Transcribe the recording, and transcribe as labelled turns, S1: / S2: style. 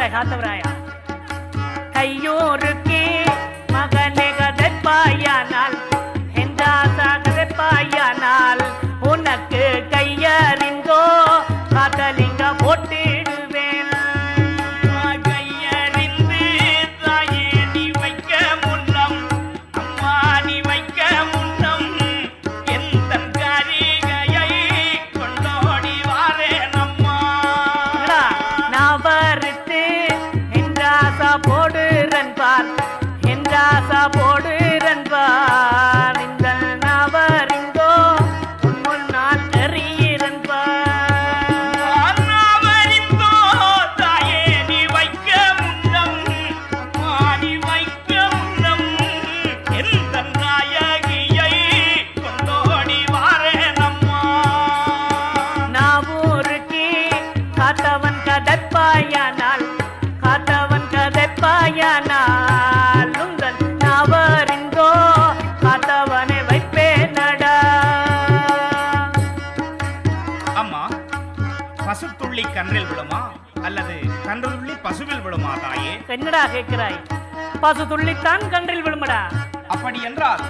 S1: காத்தவராய் காத்தவராயா கையோருக்கு மகனே கதைப்பாயானால் என்றாசா கதைப்பாயானால் உனக்கு கையறிந்தோ காத்தலிங்க போட்டிடுவேன்
S2: கையறிந்து தாயே நீ வைக்க முன்னம் அம்மா நீ வைக்க முன்னம் எந்த காரிகையை கொண்டோடி வாரேன் அம்மா
S1: நான் வருத்து என்றாசா போடுறன் பார் என்றாசா போடுறன் பார் இந்த நவரிந்தோ உன் முன்னால் எறிகிறன் பார்
S2: நாவறிந்தோ தாயே நீ வைக்க முன்னம் அம்மா நீ வைக்க முன்னம் எந்த நாயகியை கொண்டோடி வாரேன் அம்மா
S1: நாவூருக்கு காத்தவன் கதைப்பாயானால் காத்தவன் கதைப்பாயானால் உங்கள் நாவறிந்தோ காத்தவனை வைப்பேனடா
S2: அம்மா பசுத்துள்ளி கன்றில் விழுமா அல்லது கன்றுள்ளி பசுவில் விழுமா தாயே
S1: என்னடா கேட்கிறாய் பசு துள்ளித்தான் கன்றில் விழுமடா
S2: அப்படி என்றால்